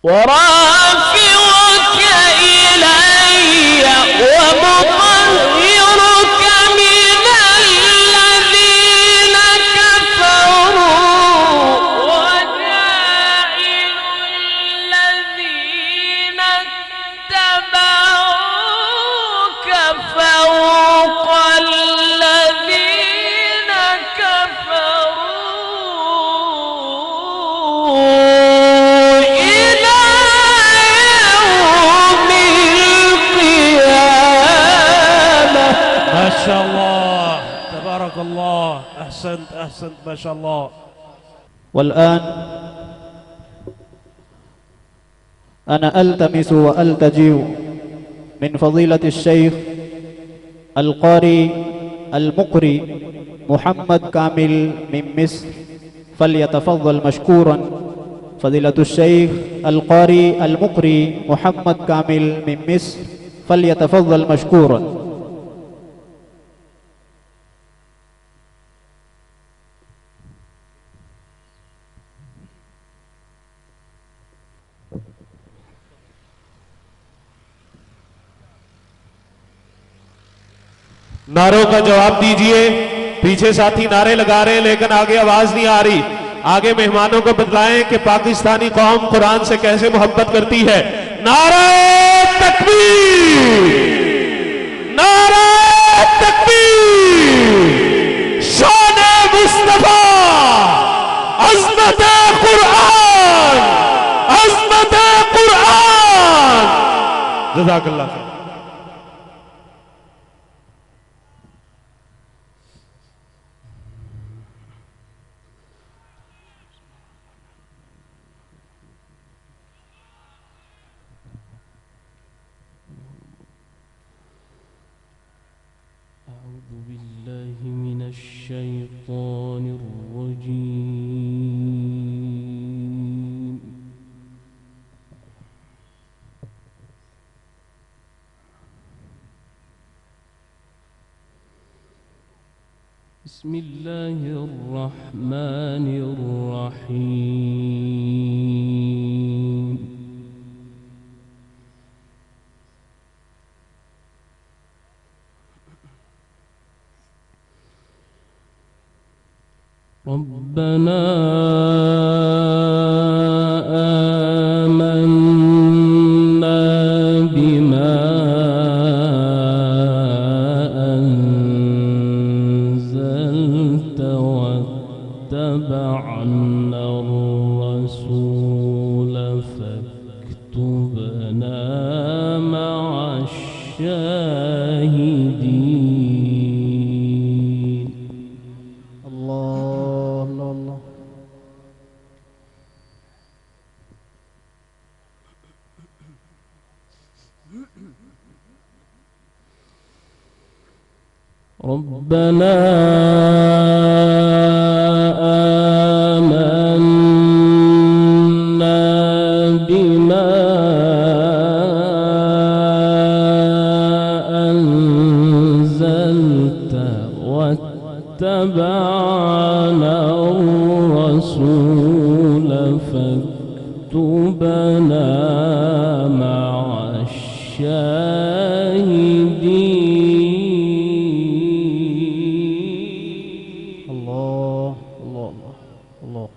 ورافعك إلي ومطهرك من الذين كفروا وجاعل الذين اتبعوك فوق الذين كفروا إلى يوم القيامة. ما شاء الله تبارك الله، أحسنت أحسنت ما شاء الله. والآن أنا ألتمس وألتجئ من فضيلة الشيخ القاري المقري محمد كامل من مصر، فليتفضل مشكورا. فضيلة الشيخ القاري المقري محمد كامل من مصر، فليتفضل مشكورا. नारों का जवाब दीजिए। पीछे साथी नारे लगा रहे हैं लेकिन आगे आवाज नहीं आ रही। आगे मेहमानों को बतलाएं कि पाकिस्तानी कौम कुरान से कैसे मोहब्बत करती है। नारे तकबीर, नारे तकबीर, शान मुस्तफा, अज़मत कुरान, अज़मत कुरान। जज़ाकल्लाह खैर। أعوذ بالله من الشيطان الرجيم. بسم الله الرحمن الرحيم. ربنا آمنا بما أنزلت واتبعنا الرسول فاكتبنا مع الشاهدين. الله الله الله. ربنا آمنا بما أنزلت واتبعنا الرسول فاكتبنا مع الشاهدين. الله الله الله.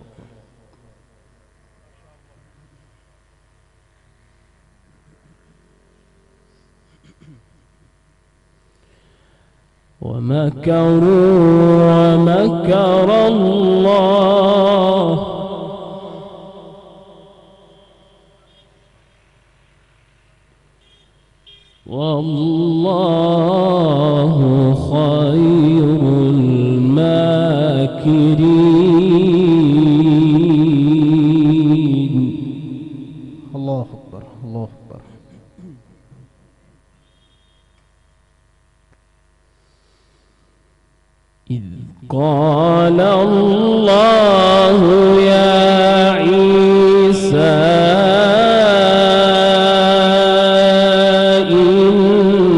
ومكروا ومكر الله والله خير الماكرين. الله أكبر الله أكبر. إذ قال الله يا عيسى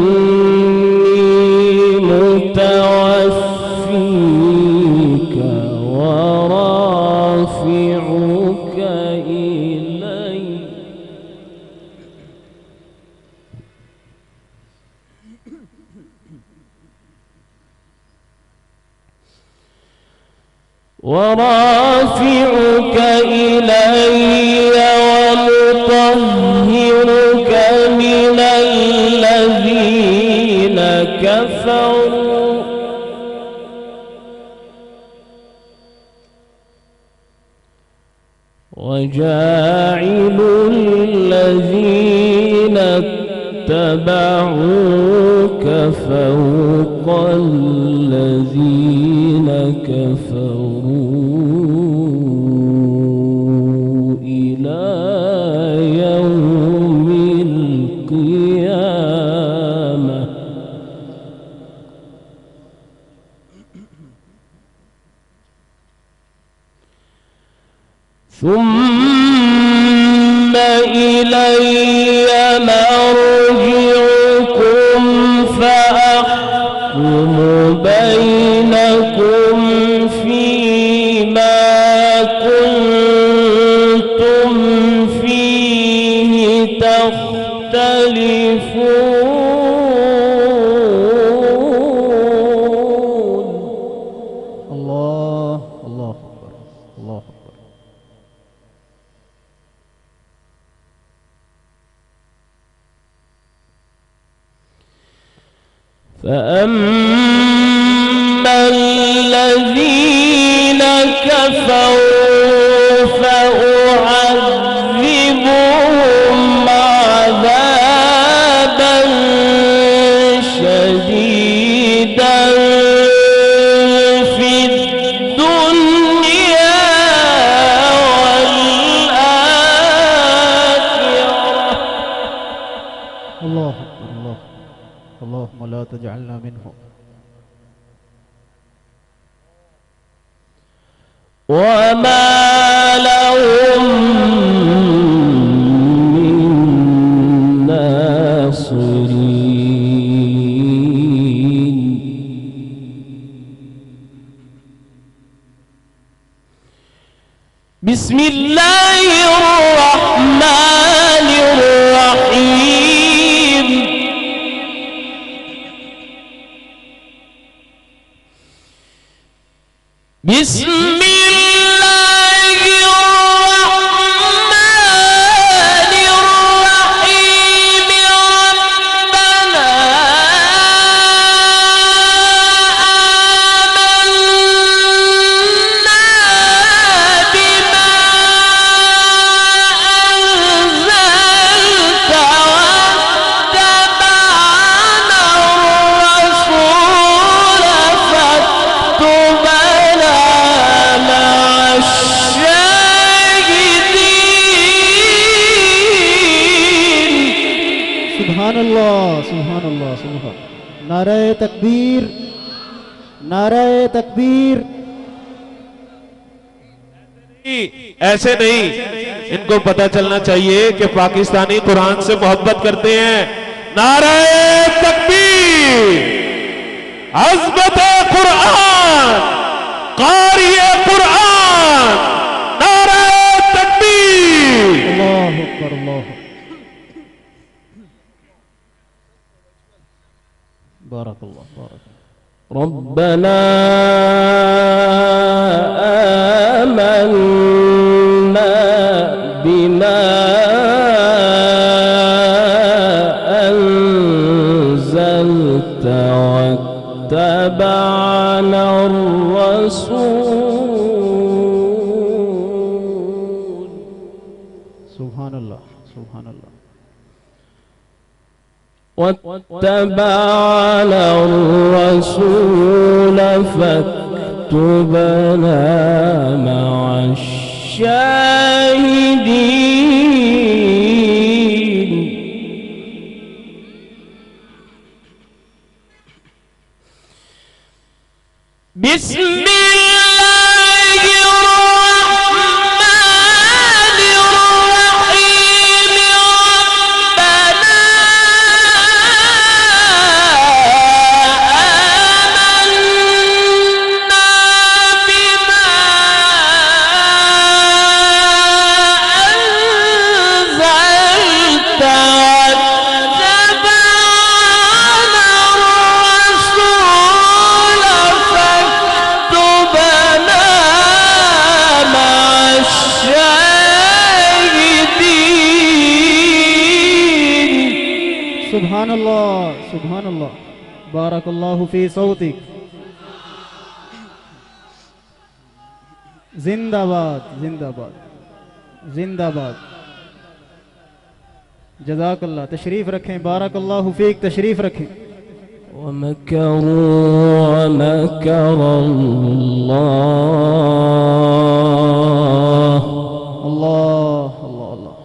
إني متوفيك ورافعك إلي ورافعك إلي ومطهرك من الذين كفروا وجاعل الذين اتبعوك فوق الذين كفروا إلى يوم القيامة. ثم إلي مرجعكم فأحكم بينكم فيما كنتم فيه تختلفون. الله الله أكبر الله أكبر. فأما الذين كفروا فأعذبهم عذابا شديدا في الدنيا والآخرة. الله أكبر الله أكبر. اللهم لا تجعلنا منهم. وما لهم من ناصرين. بسم الله الرحمن الرحيم. بسم الله الرحمن الرحيم. ربنا آمنا بما أنزلت واتبعنا الرسول فاكتبنا مع الشاهدين. سبحان الله سبحان الله سبحان. नारे तकबीर नारे तकबीर. ऐसे नहीं, इनको पता चलना चाहिए कि पाकिस्तानी कुरान से मोहब्बत करते हैं। नारे तकबीर, अज़मत कुरान, क़ारिए कुरान, नारे तकबीर। الله أكبر الله أكبر. بارك الله بارك الله. ربنا آمنا بما أنزلت واتبعنا الرسول. سبحان الله سبحان الله. واتبعنا الرسول فاكتبنا مع الشاهدين. بسم الله الرحمن الرحيم. ربنا آمنا بما أنزلت واتبعنا الرسول فاكتبنا सुभान अल्लाह बारकल्लाहु फी सौतिक जिंदाबाद जिंदाबाद जिंदाबाद जज़ाकल्लाह तशरीफ रखें बारकल्लाहु फीक तशरीफ रखें ومكروا ومكر الله अल्लाह अल्लाह अल्लाह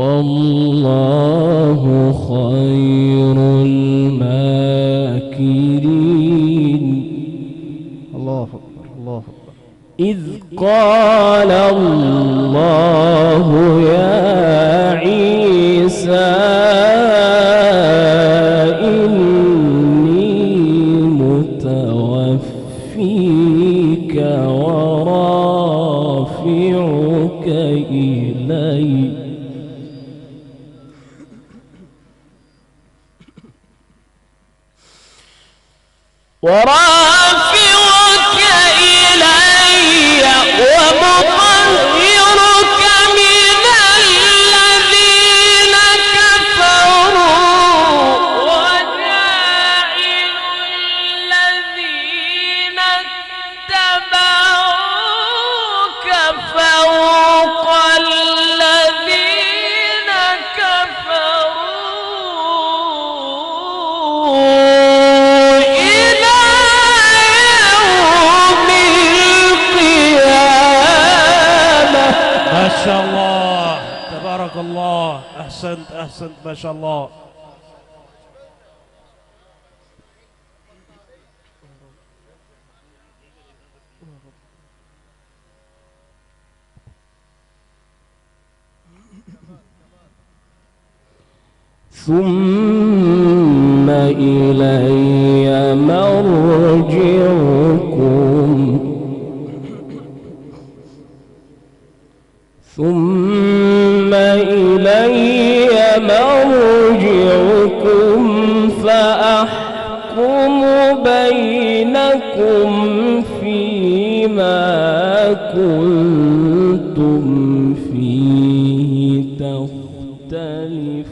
والله خير الماكرين अल्लाह अकबर अल्लाह अकबर إذ قال الله يا عيسى إني متوفيك ورافعك إلي ورافعك إلي ومطهرك من الذين كفروا وجاعل الذين اتبعوك فوق الذين كفروا إلى يوم القيامة. ما شاء الله تبارك الله أحسنت ما شاء الله. ثم إلي مرجعكم فأحكم بينكم فيما كنتم فيه تختلفون.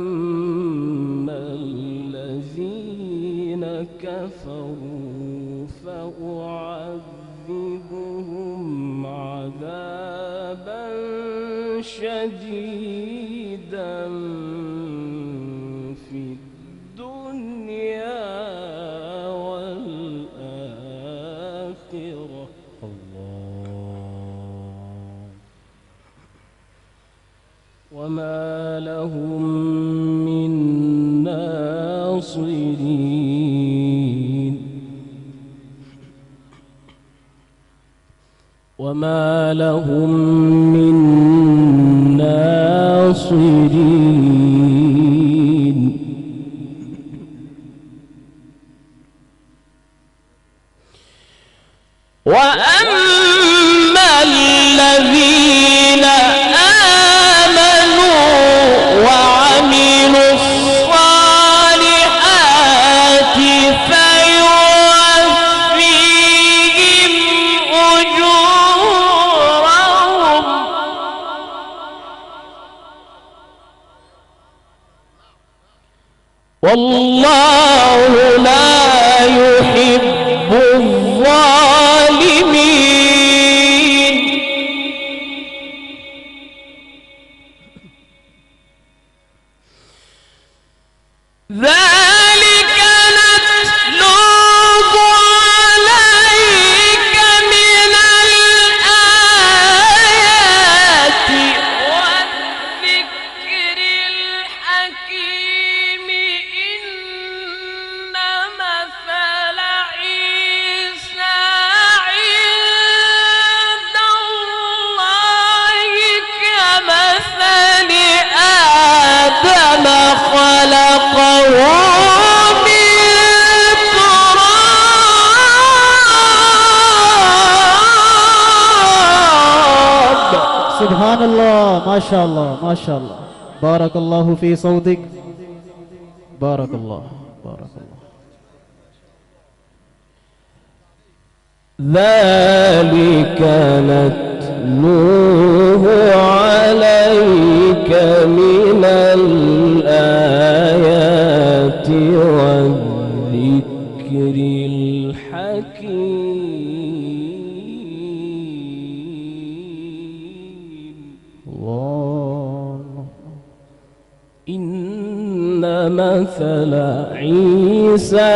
فأما الذين كفروا فأعذبهم عذابا شديدا في الدنيا والآخرة. وما لهم من ناصرين. وما لهم من ناصرين. وأما الذين آمنوا وعملوا الصالحات فيوفيهم أجورهم والله لا يحب الظالمين. ذلك نتلوه عليك من الآيات والذكر الحكيم. إن مثل عيسى عند الله كمثل آدم خلقه من تراب. सुभान अल्लाह माशाअल्लाह माशाअल्लाह बारकल्लाहु फी सौतिक बारकल्लाह बारकल्लाह. ذلك نتلوه عليك من الآيات والذكر الحكيم. الله. إن مثل عيسى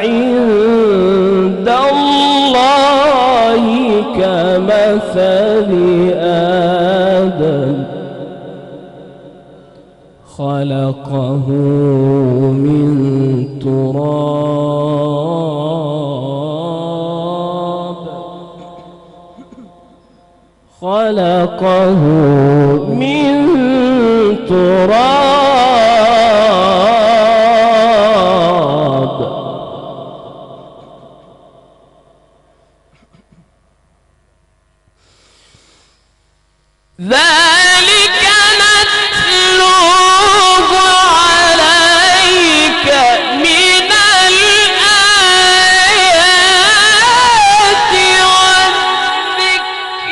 عند الله كمثل آدم خلقه من تراب ذلك نتلوه عليك من الآيات والذكر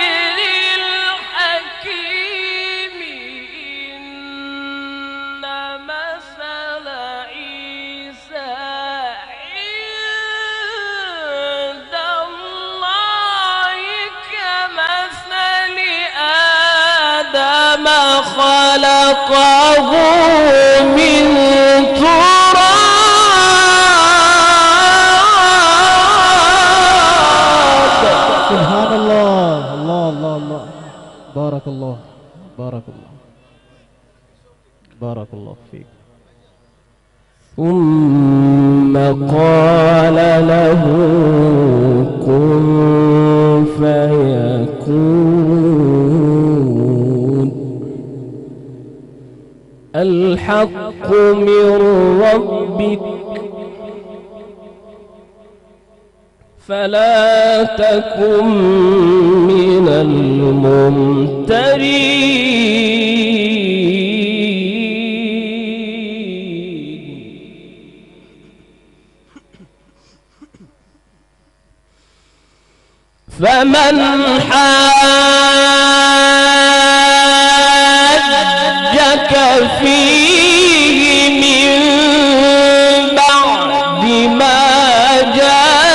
الحكيم. إن مثل عيسى عند الله كمثل آدم خلقه من تراب. سبحان الله. الله الله الله. بارك الله. بارك الله. بارك الله فيك. ثم قال له كن فيكون. الحق من ربك فلا تكن من الممترين. فمن حاجك فيه من بعد ما جاءك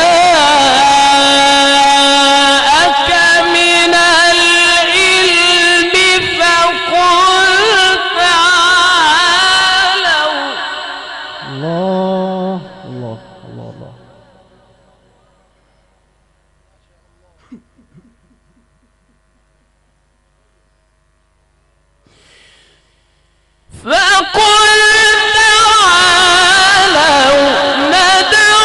من العلم فقل تعالوا. الله الله الله الله. فقل تعالوا ندع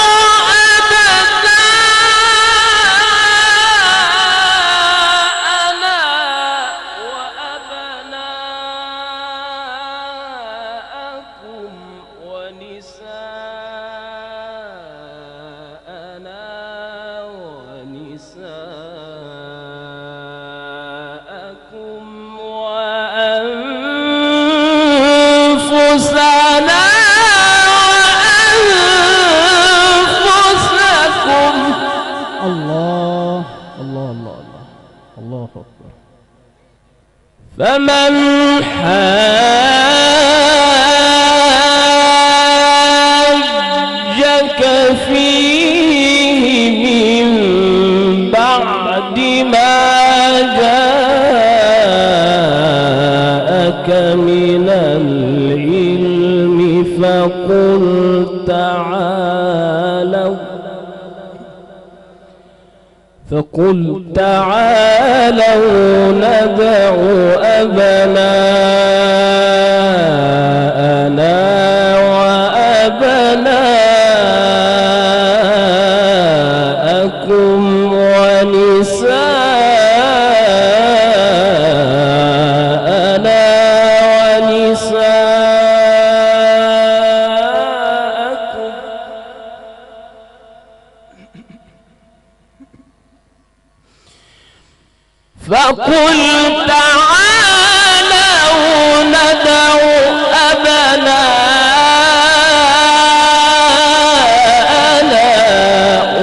أبناءنا وأبناءكم ونساءنا ونساءكم وأنفسنا وأنفسكم. الله الله الله الله. الله أكبر. فمن حاجك فيه من بعد ما جاءك من العلم فقل تعالوا ندع أبناءنا وأبناءكم ونساءنا ونساءكم فقل تعالوا ندع أبناءنا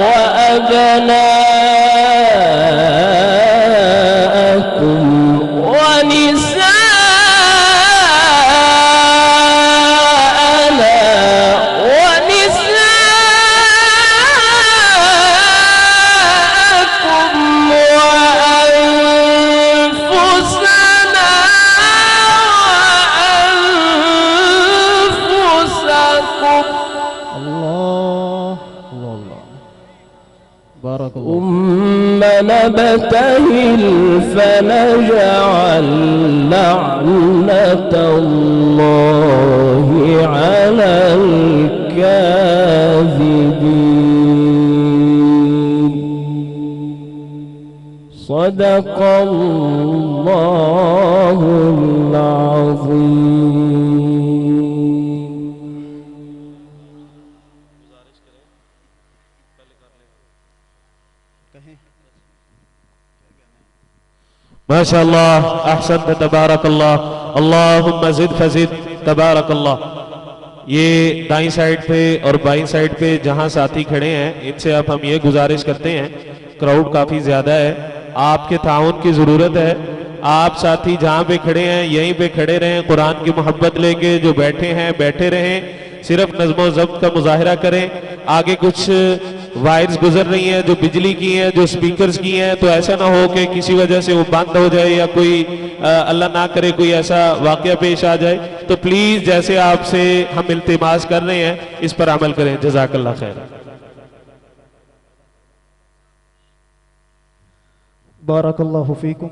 وأبناءكم نبتهل فنجعل لعنة الله على الكاذبين. صدق الله العظيم. माशाअल्लाह, अहसन तबारकल्लाह, अल्लाहुम्मा ज़िद फज़िद तबारकल्लाह। ये दाईं साइड पे और बाईं साइड पे जहां साथी खड़े हैं, इनसे अब हम ये गुजारिश करते हैं, क्राउड काफी ज्यादा है, आपके ताउन की जरूरत है। आप साथी जहां पे खड़े हैं यहीं पे खड़े रहें, कुरान की मोहब्बत लेके जो बैठे हैं बैठे रहें, सिर्फ नज़्म व ज़ब्त का मुजाहिरा करें। आगे कुछ वायर्स गुजर रही हैं जो बिजली की हैं, जो स्पीकर्स की हैं, तो ऐसा ना हो कि किसी वजह से वो बंद हो जाए या कोई अल्लाह ना करे कोई ऐसा वाकया पेश आ जाए। तो प्लीज जैसे आपसे हम इल्तिमास कर रहे हैं इस पर अमल करें। जज़ाकल्लाह खैर। बारकल्लाहु फीकुम।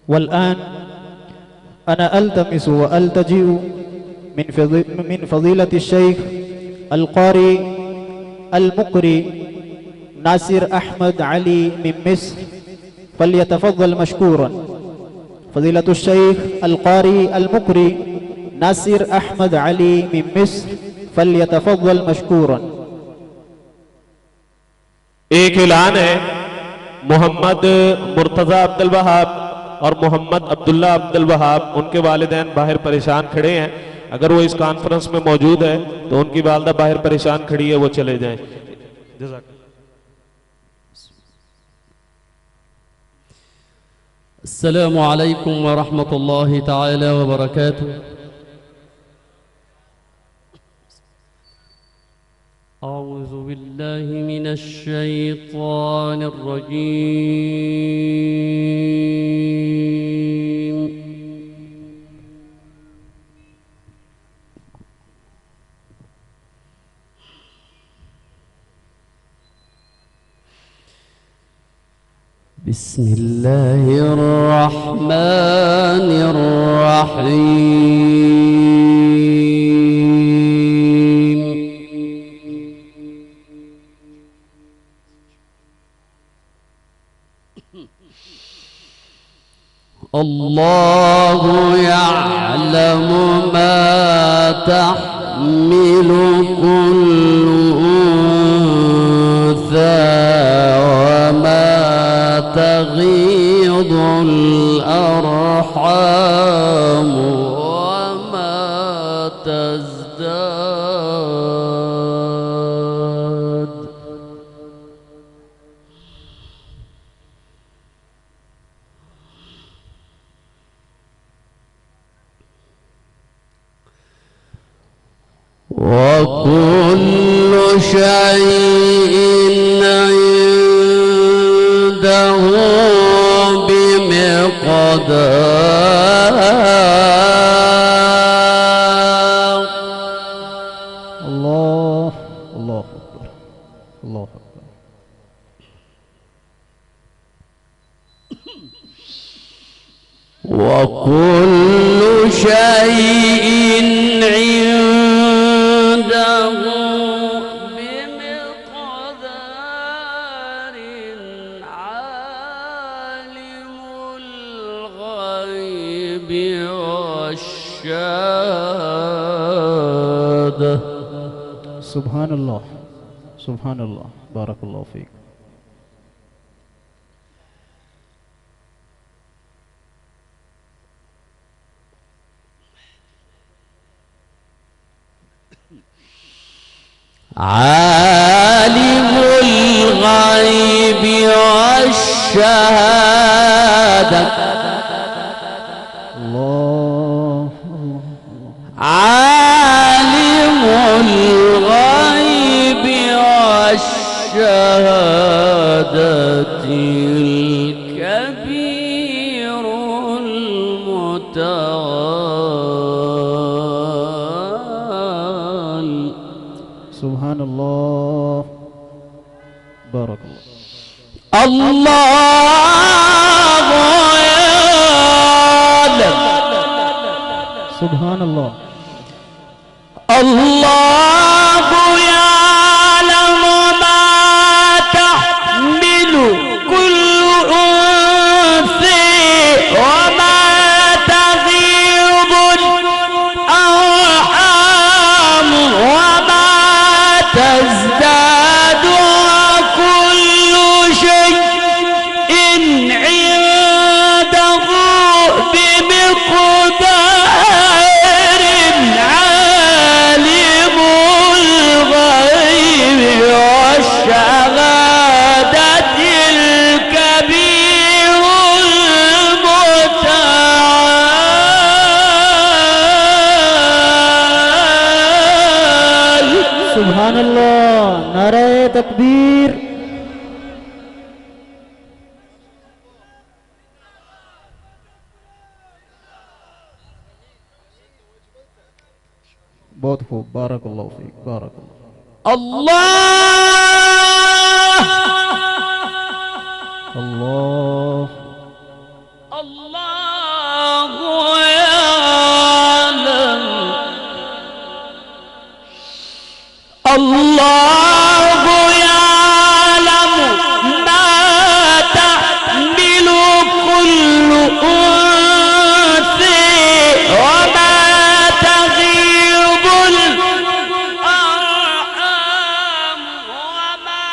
वल्आन अना अल्तमिसु व अल्तजिउ मिन फज़ीलति शेख अल-क़ारी अल-मुक़री नासिर अहमद अली मिन मिस्र फल्यतफ़द्दल मशकूरन। फ़ज़ीलतु शेख अल-क़ारी अल-मुक़री नासिर अहमद अली मिन मिस्र फल्यतफ़द्दल मशकूरन। एक ऐलान है, मोहम्मद मुर्तज़ा अब्दुल वहाब और मोहम्मद अब्दुल्ला अब्दुल वहाब, उनके वालिदैन बाहर परेशान खड़े हैं। अगर वो इस कॉन्फ्रेंस में मौजूद है तो उनकी वालदा बाहर परेशान खड़ी है, वो चले जाएं। अस्सलामु अलैकुम व रहमतुल्लाहि ताला व बरकातुहू। अऊज़ु बिल्लाहि मिनश शैतानिर रजीम। बिस्मिल्लाहिर रहमानिर रहीम। अल्लाहु यअलमु मा तहमिलु कुल्लु उन्सा तग़ीदुल अरहाम वमा तज़दाद। वकुल्लु शैइन इंदहु बिमिक़दार। अल्लाह अल्लाह अकबर अल्लाह अकबर। वकुल्लु शैइन इंदहु बिमिक़दारिन आलिमुल ग़ैबि वश्शाहादा। सुब्हानल्लाह सुब्हानल्लाह। बारकल्लाहु फीक। आलिमुल ग़ैबि वश्शाहादा। आलिमुल ग़ैबि वश्शाहादतिल कबीरुल मुतआल। सुब्हानल्लाह। बारकल्लाह। الله يعلم سبحان الله الله يعلم ما تحمل كل أنثى وما تغيض الأرحام وما تزداد وكل شيء عنده بمقدار عالم الغيب والشهادة الكبير المتعال. سبحان الله नारे तकबीर बहुत खूब बारक अल्लाह फीक बारक الله अल्लाह الله يعلم الله يعلم ما تحمل كل أنثى وما تغيض الأرحام وما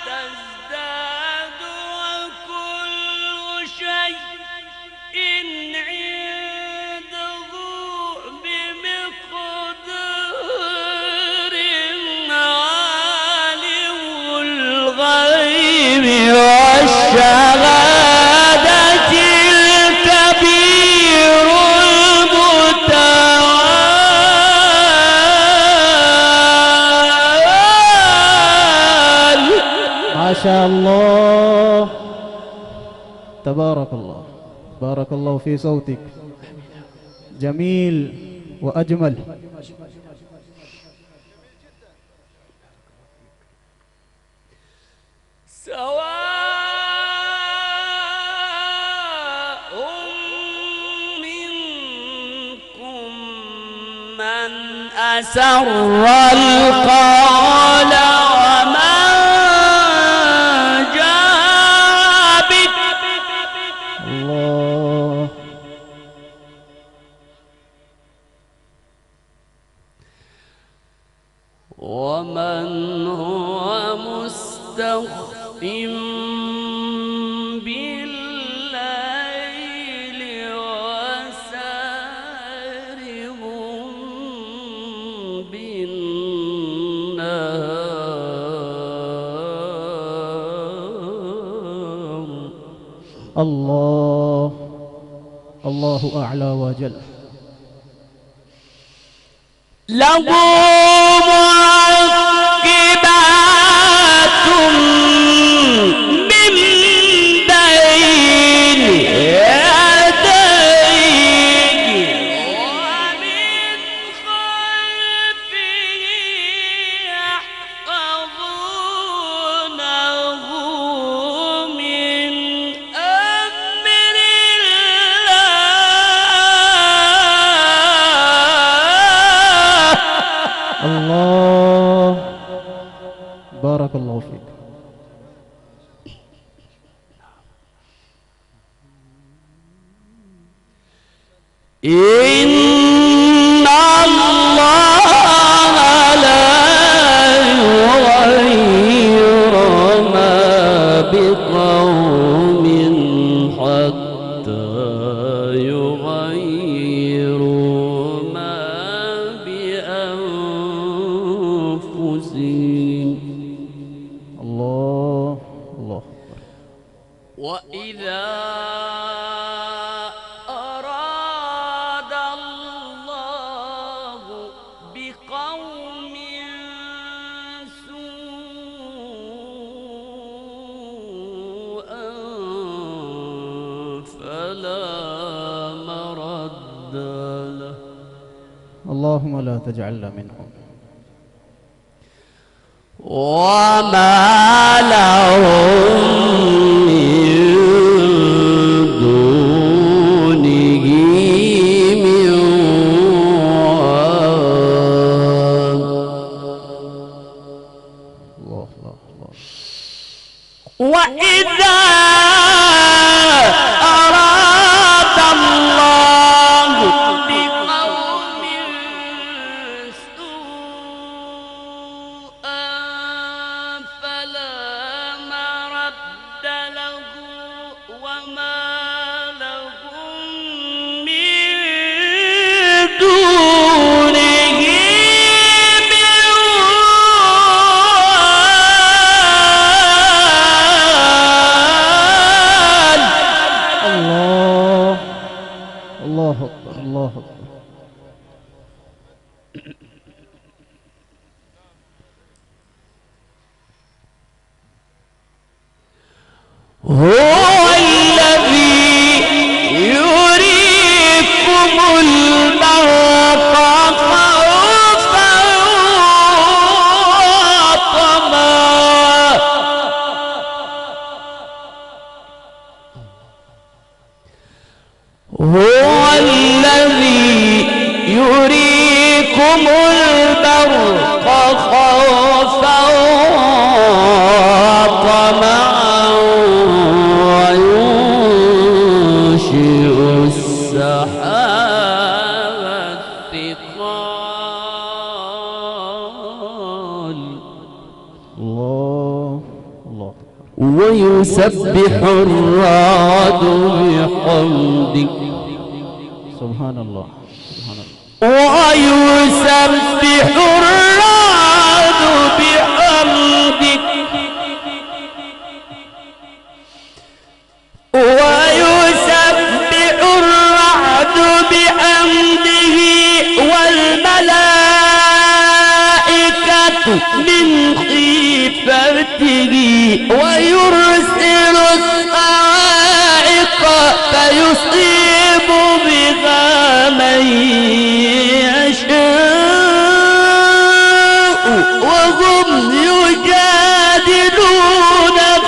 تزداد وكل شيء عنده بمقدار عالم الغيب والشهادة الكبير المتعال. ما شاء الله تبارك الله بارك الله في صوتك جميل وأجمل سواء منكم من أسر القول ومن جاء به الله ومن هو مستخف بالليل وسارب بالنهار. الله الله أعلى وجل له معقبات من بين يديه ومن خلفه يحفظونه من أمر الله. الله بارك الله فيك إن الله لا يغير ما بقوم حتى يغيروا ما بأنفسهم. الله الله وإذا أراد الله بقوم سوءا فلا مرد له. اللهم لا تجعلنا منهم وما لهم अल्लाह अकबर। ويسبح الرعد بحمدك सुभान अल्लाह सुभान अल्लाह। ويسبح الرعد بحمدك ويسبح الرعد بحمده والملائكة من خيفته ويرسل الصاعقة فيصيب بها من يشاء وهم يجادلون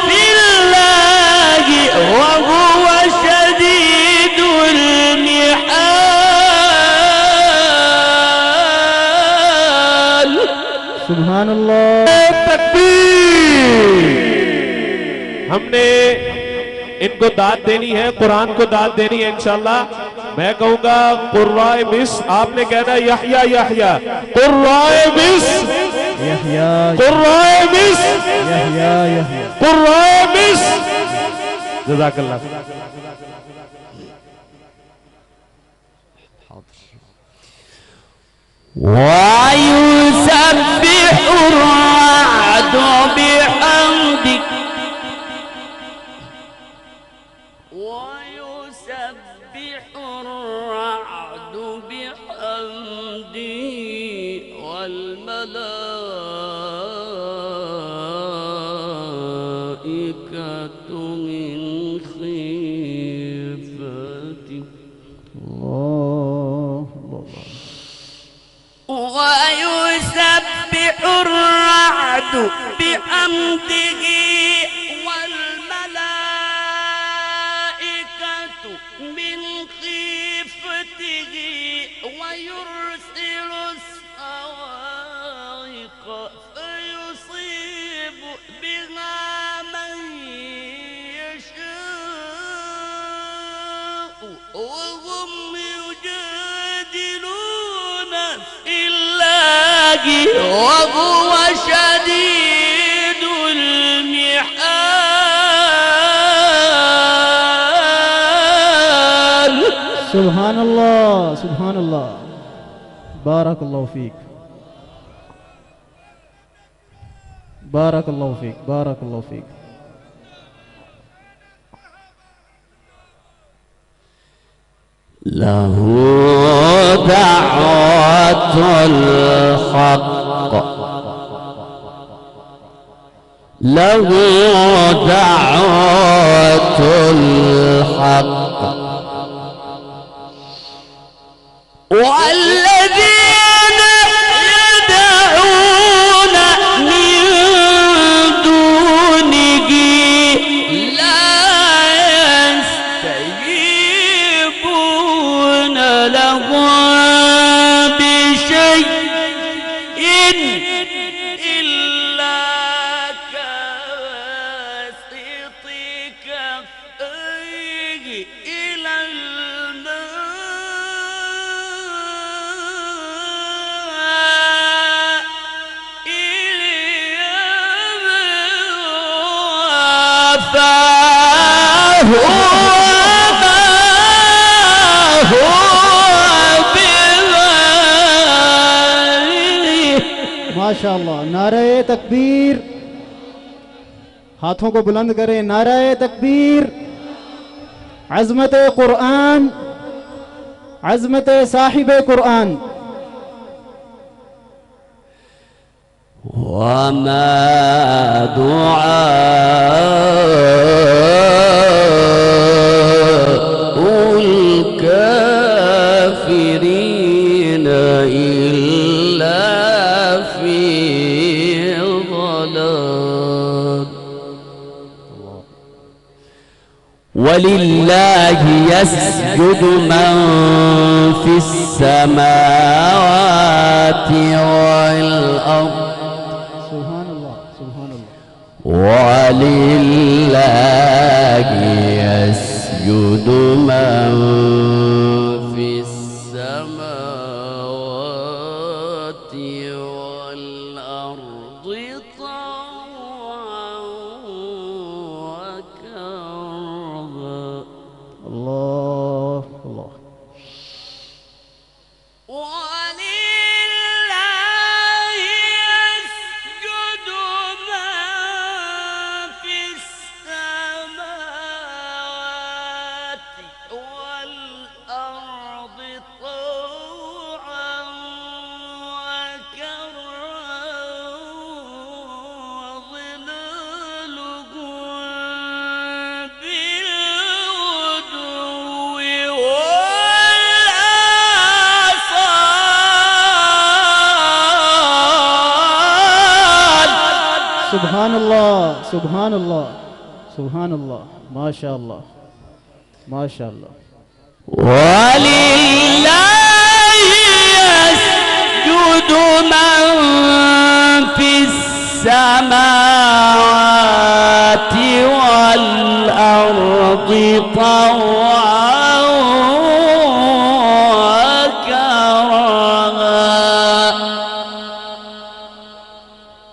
في الله وهو شديد المحال सुभान अल्लाह। हमने इनको दाद देनी है, कुरान को दाद देनी है इंशाल्लाह। मैं कहूंगा कुर्राए मिस, आपने कहना यहया यहया, कुर्राए मिस यहया कुर्राए मिस यहया यहया। कुर्राए मिस। जज़ाकल्लाह। ويسبح الرعد بحمدك ويسبح الرعد بحمده والملائكة من خيفته الله الله ويسبح الرعد بحمده والملائكة من خيفته ويرسل الصواعق فيصيب بها من يشاء وهم يجادلون في الله وهو شديد المحال सुभान अल्लाह सुभान अल्लाह। बारकल्लाहु फीक बारकल्लाहु फीक बारकल्लाहु फीक। له دعوة الحق له دعوة الحق والذين يدعون من دونه لا يستجيبون لهم بشيء إلا كباسط كفيه إلى الماء فهو माशाअल्लाह। नारे तकबीर, हाथों को बुलंद करें। नारे तकबीर। अज़मत कुरान, अज़मत साहिब कुरान। वमा दुआ उल काफिरीन इल्ला फी ज़लाल। वलिल्लाहि यस्जुदु मन फिस समावाति वल अर्द। वलिल्लाहि यस्जुदु मन फिस समावाति वल अर्दि तौअन व करहा। अल्लाह अल्लाह। सुभान अल्लाह सुभान अल्लाह सुभान अल्लाह। माशा अल्लाह माशा अल्लाह। वलिल्लाहि यस्जुदु मन फिस समावाति वल अर्दि तौअन व करहा।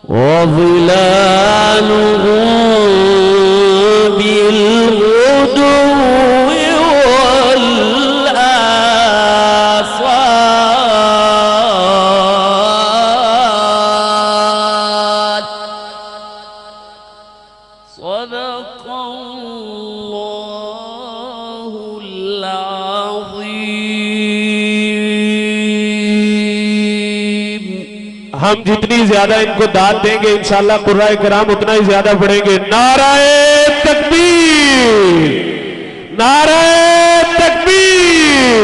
वज़िलालुहु बिलग़ुदुव्वि वल आसाल। सदक़ल्लाहुल अज़ीम। हम जितनी ज्यादा इनको दाद देंगे इंशाअल्लाह कुर्राए किराम उतना ही ज्यादा पढ़ेंगे। नाराए तकबीर नाराए तकबीर।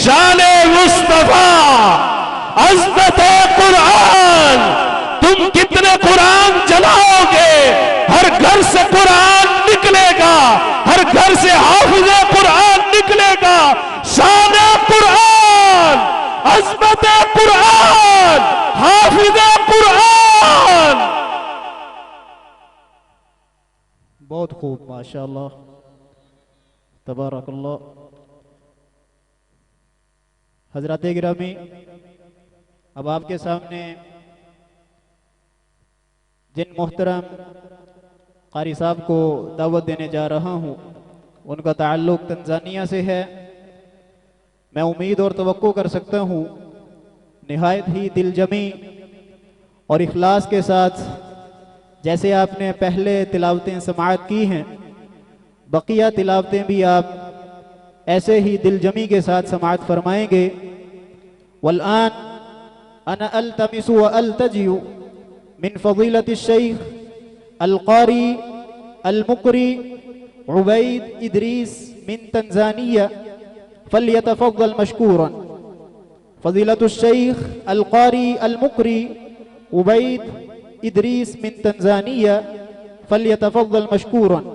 शाने मुस्तफा अज़मत कुरान। तुम कितने कुरान जलाओगे, हर घर से कुरान निकलेगा, हर घर से हाफिज़ कुरान निकलेगा। शाने कुरान अज़मत कुरान हाफिज़ कुरान। बहुत खूब माशाअल्लाह तबारकल्लाह। हजरत गिरामी, अब आपके सामने जिन मोहतरम कारी साहब को दावत देने जा रहा हूँ, उनका ताल्लुक तंजानिया से है। मैं उम्मीद और तवक्को कर सकता हूँ निहायत ही दिलजमी और इखलास के साथ जैसे आपने पहले तिलावतें समाअत की हैं, बकिया तिलावतें भी आप ऐसे ही दिलजमी के साथ समाअत फरमाएंगे। वल्आन अना अल्तमिसु व अल्तजिउ मिन फ़ज़ीलति शेख अल-क़ारी अल-मुक़री उबैद इदरीस मिन तंजानिया फ़ल्यतफ़ज़्ज़ल मशकूरन। फ़ज़ीलतुश शेख अल-क़ारी अल-मुक़री उबैद इदरीस मिन तंजानिया फ़ल्यतफ़ज़्ज़ल मशकूरन।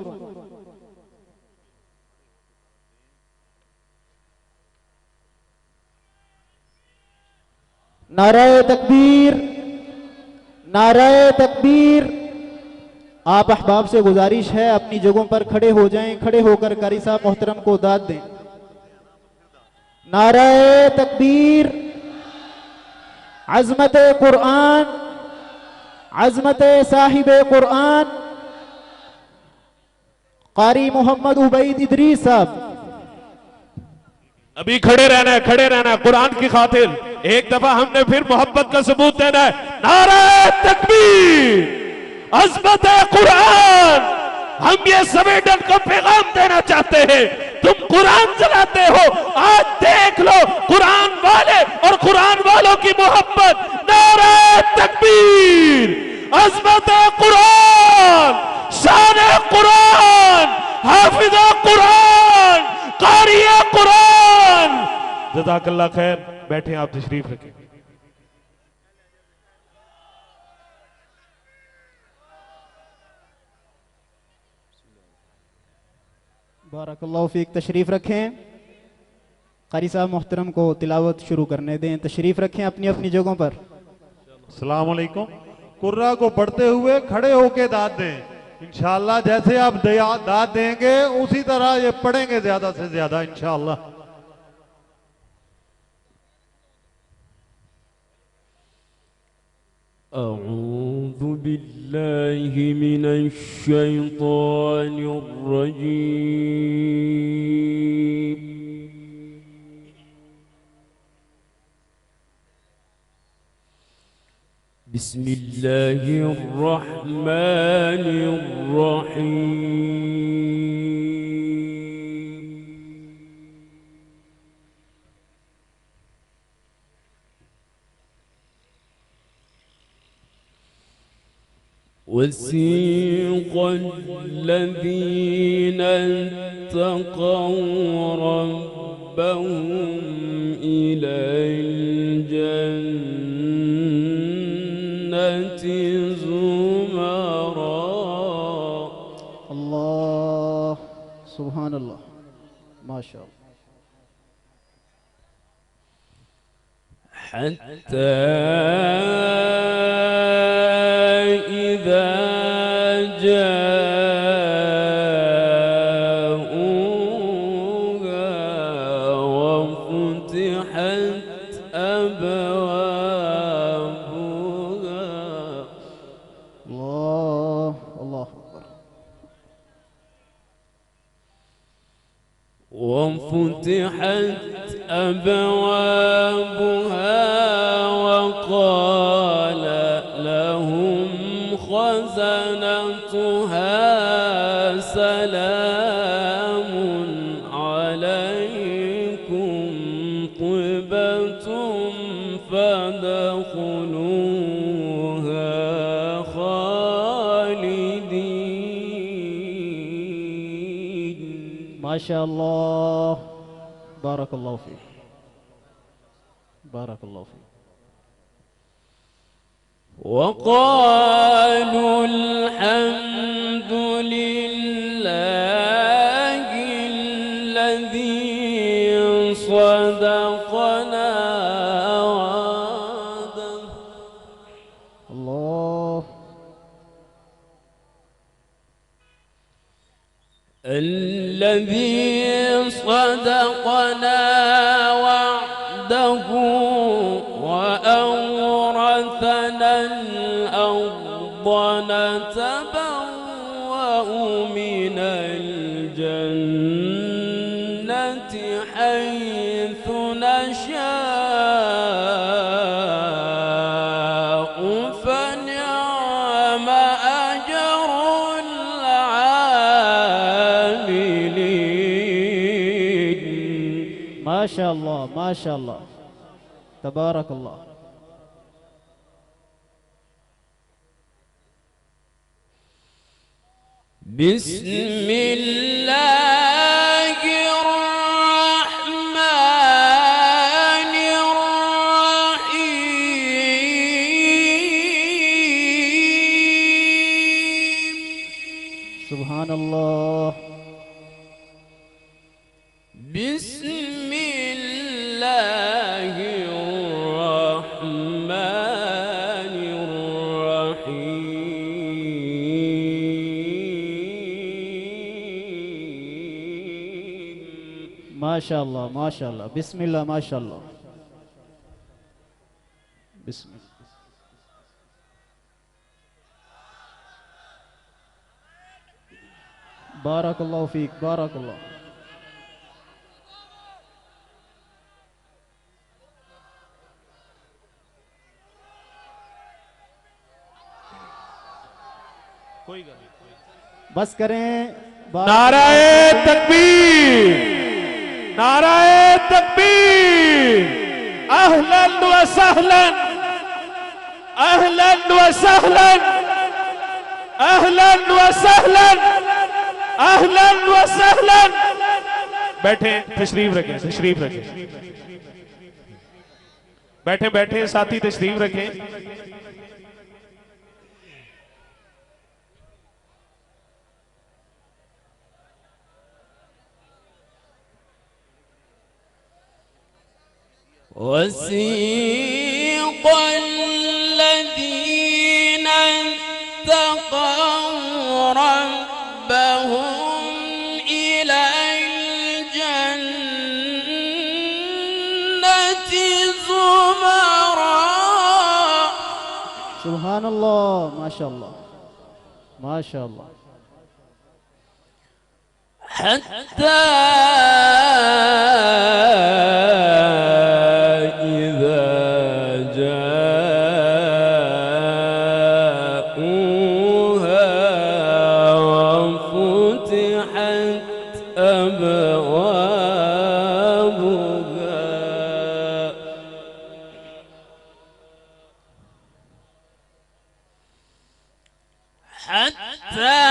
नाराए तकबीर नाराए तकबीर। आप अहबाब से गुजारिश है अपनी जगहों पर खड़े हो जाएं, खड़े होकर कारी साहब मोहतरम को दाद दें। नाराए तकबीर। अज़मत कुरान, अज़मत साहिब कुरान कारी मोहम्मद उबैद इदरीस साहब। अभी खड़े रहना है, खड़े रहना है कुरान की खातिर। एक दफा हमने फिर मोहब्बत का सबूत देना है। नारे तकबीर, अज़मत कुरान। हम ये सवेडन को पैगाम देना चाहते हैं तुम कुरान चलाते हो। आज देख लो कुरान वाले और कुरान वालों की मोहब्बत। नारे तकबीर, अज़मत कुरान, शान कुरान, हाफिज़ कुरान, कारी कुरान। जज़ाकल्लाह खैर। बैठे आप, तशरीफ रखें। बारकल्लाहु फीक, तशरीफ रखें। कारी साहब मोहतरम को तिलावत शुरू करने दें। तशरीफ रखें अपनी अपनी जगहों पर। अस्सलाम वालेकुम। कुर्रा को पढ़ते हुए खड़े होके दाद दें इंशाअल्लाह। जैसे आप दाद देंगे उसी तरह ये पढ़ेंगे ज्यादा से ज्यादा इंशाअल्लाह। أعوذ بالله من الشيطان الرجيم. بسم الله الرحمن الرحيم. وسيق الذين اتقوا ربهم إلى الجنة زمرا. الله سبحان الله ما شاء الله. حتى إذا جاءوها وفتحت أبوابها. الله الله أكبر. وفتحت أبوابها وقال لهم خزنتها سلام عليكم طبتم فادخلوها خالدين. ما شاء الله. بارك الله فيك، بارك الله فيك. وقالوا الحمد لله الذي صدقنا وعده. الله. الذي صدقنا وعده وأورثنا الأرض نتبوأ من الجنة حيث نشاء فنعم أجر العاملين. ما شاء الله ما شاء الله تبارك الله. بسم الله الرحمن الرحيم. سبحان الله. بسم الله الرحمن الرحيم. ما شاء الله ما شاء الله. بسم الله ما شاء الله. بسم الله. بارك الله فيك، بارك الله. बस करें। नाराए तकबीर, नाराए तकबीर। अहलन व सहलन, अहलन व सहलन, अहलन व सहलन, अहलन व सहलन। बैठे, तशरीफ रखें, तशरीफ रखें। बैठे बैठे साथी तशरीफ रखें। وسيق الذين اتقوا ربهم إلى الجنة زمرا सुभान अल्लाह, माशाअल्लाह, माशाअल्लाह। حتى إذا جاءوها وفتحت أبوابها حتى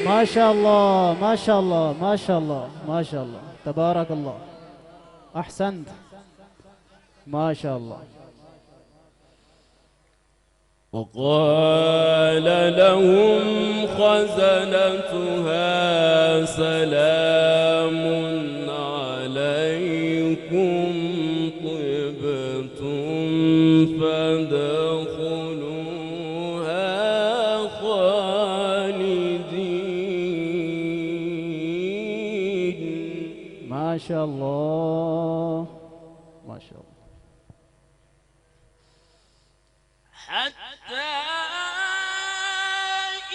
माशाअल्लाह, माशाअल्लाह, माशाअल्लाह, माशाअल्लाह, तबारक अल्लाह, अहसंत, माशाअल्लाह। وقال لهم خزنتها سلام عليكم طبتم فادخلوها خالدين. माशाअल्लाह, माशाअल्लाह। حتى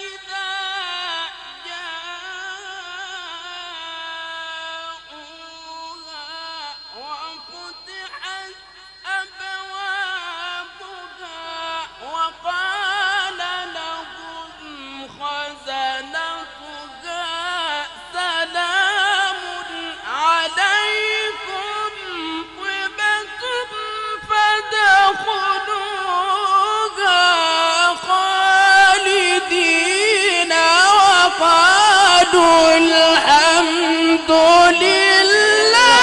إذا جاءوها وفتحت أبوابها وقال لهم خزنتها سلام عليكم طبتم فادخلوها خالدين وقالوا الحمد لله.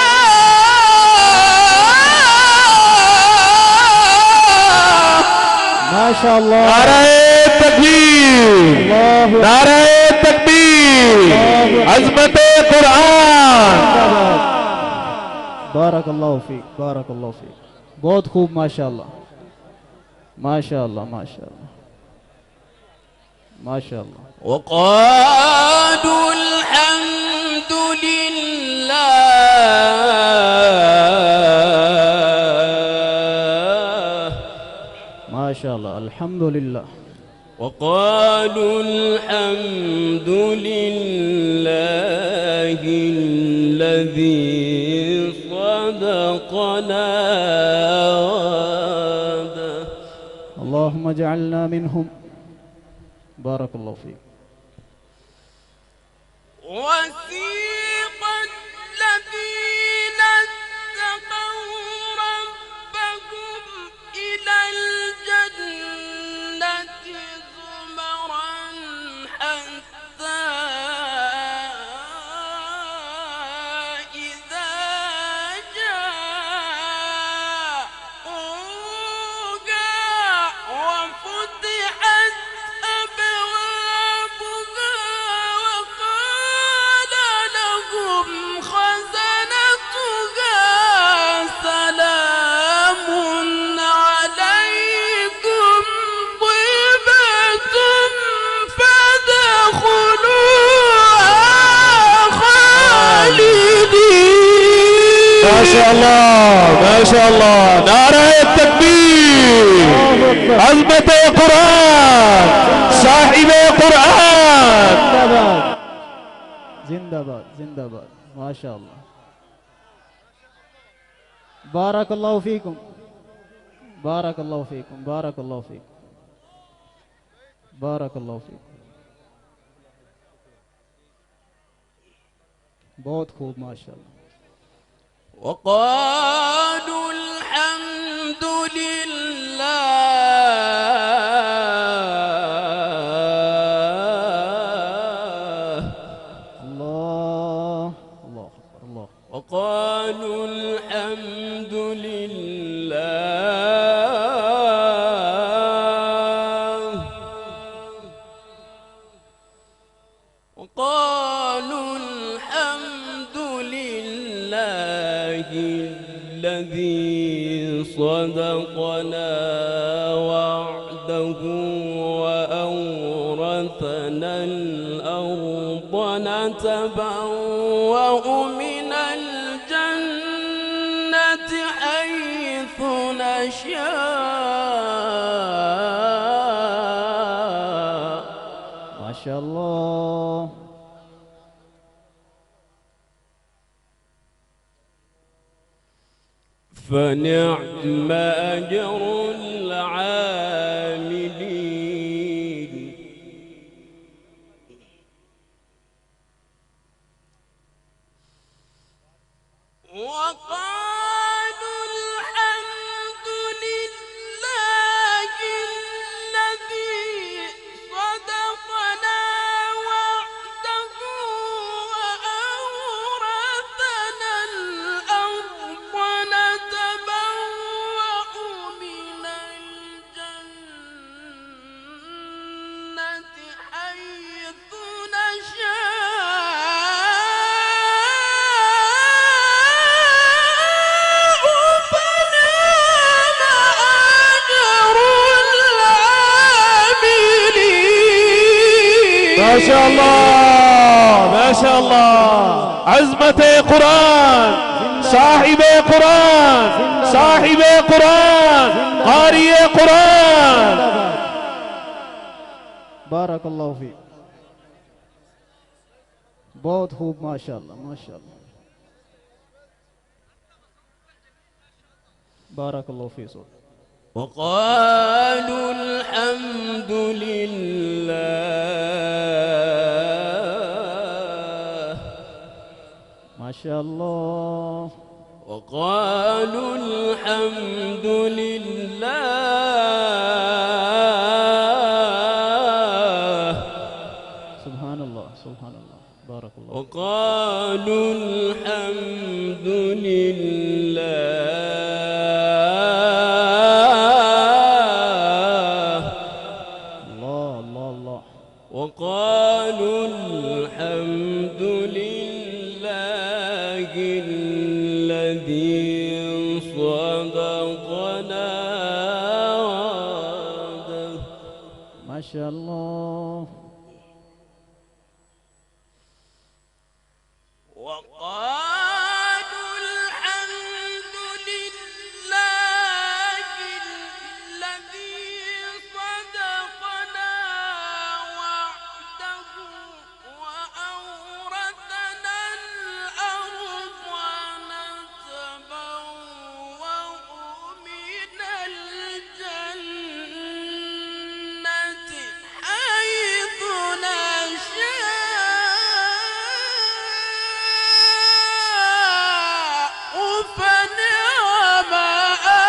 माशाअल्लाह, नाराए तकबीर, नाराए तकबीर, अज़मत कुरान। बारक अल्लाह फीक, बारक अल्लाह फीक। बहुत खूब, माशाअल्लाह, माशाअल्लाह, माशाअल्लाह, माशाअल्लाह। وقالوا الحمد لله. माशाअल्लाह, अल्हम्दुलिल्लाह। وقالوا الحمد لله الذي صدقنا وعده. اللهم اجعلنا منهم. بارك الله فيك. وسيق الذين اتقوا ربهم إلى الجنة زمرا حتى إذا جاءوها وفتحت أبوابها وقال لهم माशाअल्लाह माशाअल्लाह, नारे तकबीर, अज़मत कुरान, साहिबे कुरान। जिंदाबाद जिंदाबाद जिंदाबाद, माशाअल्लाह। बारकल्लाहु फीकुम, बारकल्लाहु फीकुम, बारकल्लाहु फीकुम, बारकल्लाहु फीकुम। बहुत खूब, माशाअल्लाह। وقالوا الحمد لله الله الله أكبر، الله. وقالوا الحمد لله وقالوا الحمد لله الذي صدقنا وعده وأورثنا الأرض نتبوأ من الجنة حيث نشاء. ما شاء الله. فنعم أجر العاملين. وقالوا الحمد لله الذي صدقنا وعده وأورثنا الأرض نتبوأ من الجنة حيث نشاء. فنعم أجر العاملين. ما شاء الله ما شاء الله، عزمة قرآن، صاحب قرآن، صاحب قرآن، قارئ قرآن. बारकल्लाहु फीक, बहुत खूब, माशाअल्लाह माशाअल्लाह। बारकल्लाहु फीक। وقالوا الحمد لله. माशाअल्लाह. وقالوا الحمد لله. सुभान अल्लाह सुभान अल्लाह, बारकल्लाह। وقالوا الحمد لله. الله الله الله. وقالوا الحمد لله الذي صدقنا وعده. ما شاء الله. وقالوا الحمد لله الذي صدقنا وعده وأورثنا الأرض نتبوأ من الجنة حيث نشاء. فنعم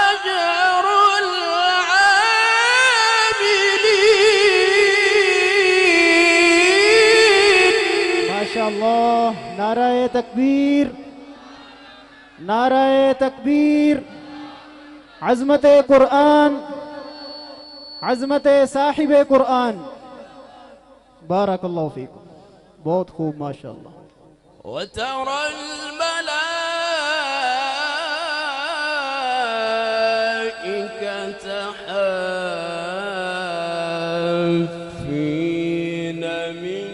أجر العاملين. ما شاء الله. नारा तकबीर, नारा तकबीर। अज़मत कुरान, अज़मत साहिब कुरान। बारकल्लाहु फीकुम, बहुत खूब, माशाअल्लाह। وترى الملائكة حافين من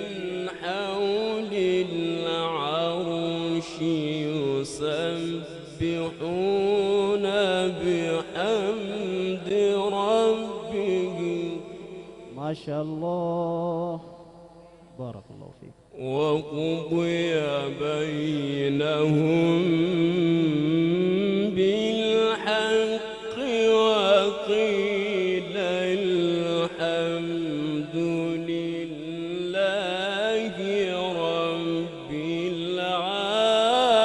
حول العرش يسبحون माशाअल्लाह, बारकल्लाहु फीक। وقضي بينهم بالحق وقيل الحمد لله رب العالمين.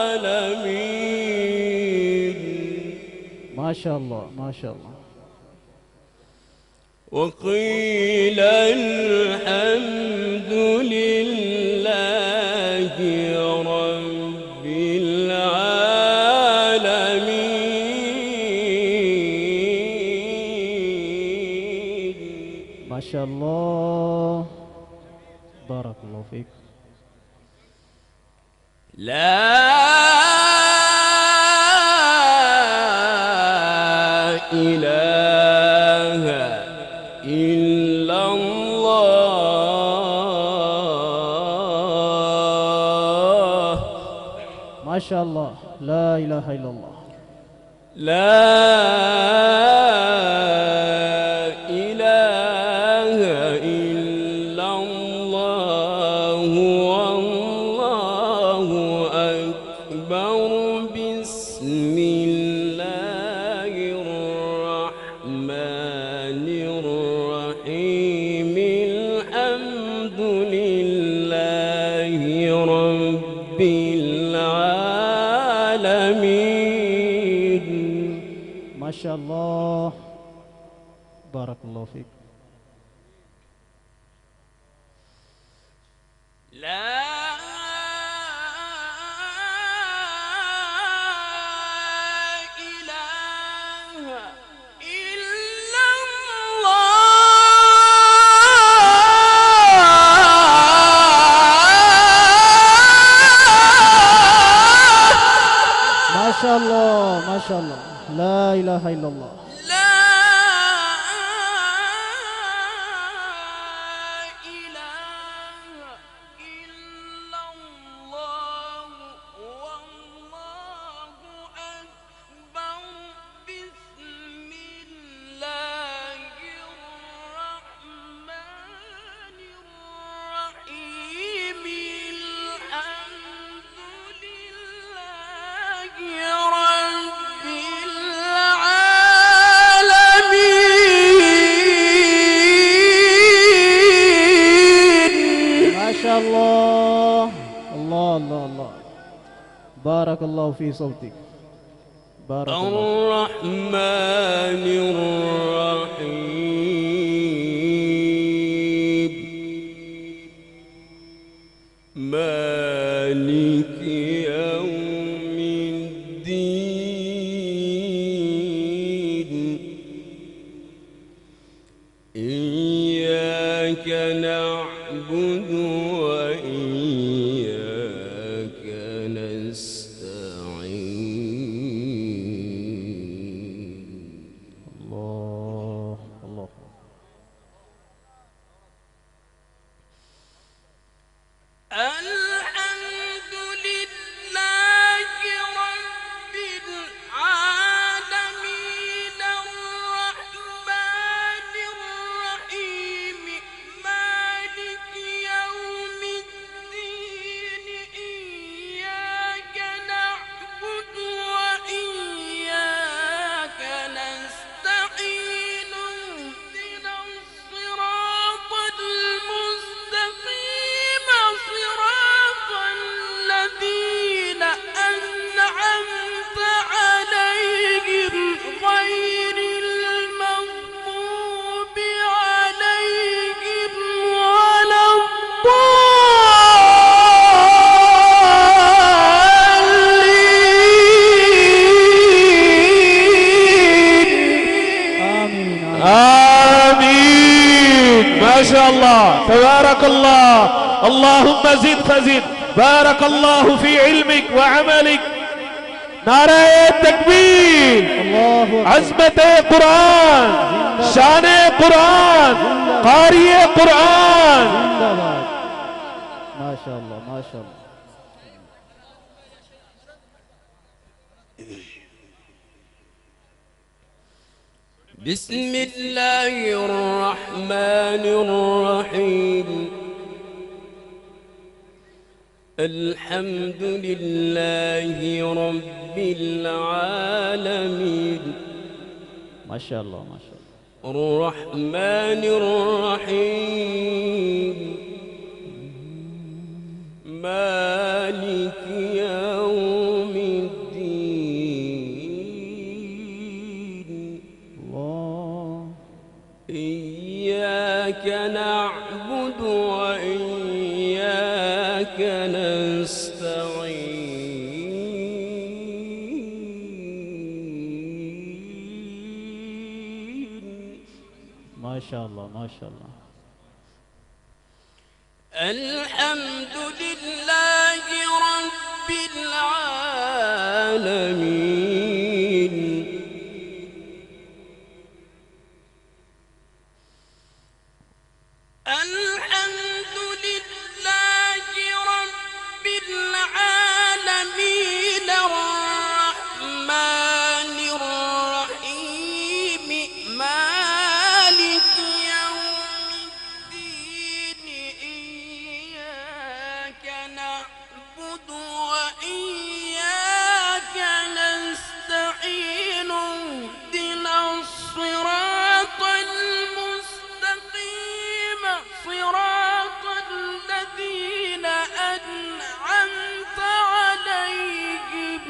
माशाअल्लाह माशाअल्लाह। وقيل الحمد لله رب العالمين. माशाअल्लाह, बारकल्लाहु फीक। لا إله إلا الله. माशाअल्लाह, ला इलाहा इल्लल्लाह। لا إله إلا الله والله أكبر. بسم الله الرحمن الرحيم. الحمد لله رب العالمين. माशाअल्लाह, बारकल्लाहु फीक। لا إله إلا الله. माशाअल्लाह माशाअल्लाह, ला इलाहा इल्लल्लाह। لا إله إلا الله والله أكبر. بسم الله الرحمن الرحيم. الحمد لله رب العالمين. माशाअल्लाह, अल्लाह अल्लाह अल्लाह, बारकल्लाहु फी सौतिक, बारकल्लाहु। الرحمن الرحيم. مالك يوم الدين. إياك نعبد وإياك نستعين. الله الله. الحمد لله رب العالمين. الرحمن الرحيم. مالك يوم الدين. إياك نعبد وإياك نستعين. اهدنا الصراط المستقيم. صراط الذين أنعمت عليهم غير المغضوب عليهم ولا الضالين. آمين آمين. آمين. ما شاء الله، تبارك الله. اللهم زد فزد. بارك الله في علمك وعملك. नारे तकबीर, अल्लाहु अकबर। अज़मत कुरान, शान कुरान, क़ारिए कुरान। जिंदाबाद। माशाअल्लाह माशाअल्लाह। بسم الله الرحمن الرحيم الحمد لله رب العالمين माशाअल्लाह माशाअल्लाह الرحمن الرحيم مالك يوم الدين الله إياك نعبد وإياك نستعين माशाअल्लाह माशाअल्लाह الحمد لله رب العالمين الحمد لله رب العالمين الرحمن الرحيم مالك يوم الدين إياك نعبد وإياك نستعين اهدنا الصراط المستقيم صراط الذين أنعمت عليهم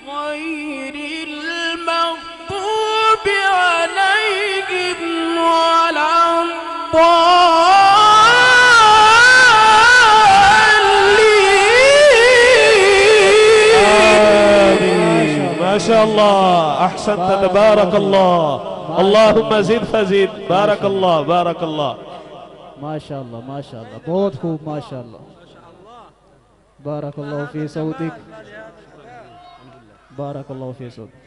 غير المغضوب عليهم ولا الضالين ما شاء الله احسنت تبارك الله اللهم زد فزد بارك الله بارك الله माशाअल्लाह माशाअल्लाह बहुत खूब माशाअल्लाह बारकल्लाहु फी सऊदिक बारकल्लाहु फी सऊदिक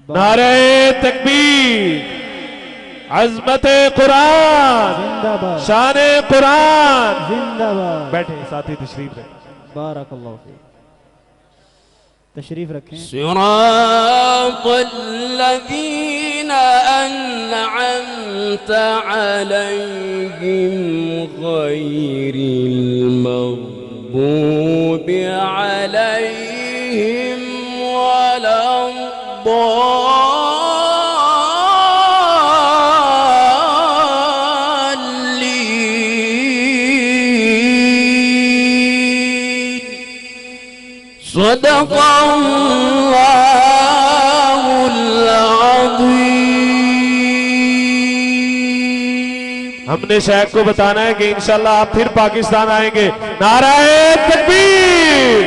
नारे तकबीर अजमत कुरान जिंदाबाद शान कुरान जिंदाबाद बैठे साथी तशरीफ है बारकल्लाहु फी तशरीफ रखें صراط الذين أنعمت عليهم غير المغضوب عليهم ولا الضالين صدق الله العظيم हमने शेख को बताना है कि इंशाल्लाह आप फिर पाकिस्तान आएंगे नाराए तकबीर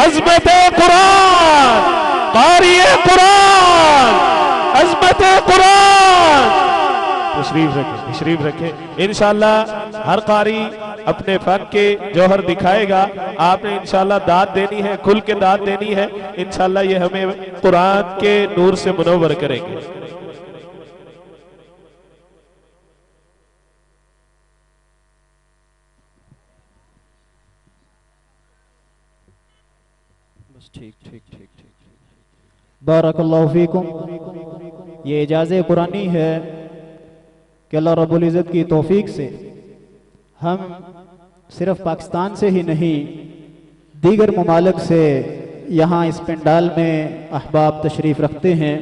अजमत कुरान कारिए कुरान अजमत कुरान तशरीफ रखे इंशाल्लाह हर कारी अपने फन के जौहर दिखाएगा आपने इंशाल्लाह दाद देनी है खुल के दाद देनी है इंशाल्लाह ये हमें कुरान के नूर से मुनव्वर करेंगे बस ठीक ठीक ठीक ठीक बारकल्लाहु फीकुम ये इजाज़े कुरानी है कि अल्लाह रब्बुल इज़्ज़त की तौफीक से हम सिर्फ पाकिस्तान से ही नहीं दीगर ममालिक से यहाँ इस पंडाल में अहबाब तशरीफ़ रखते हैं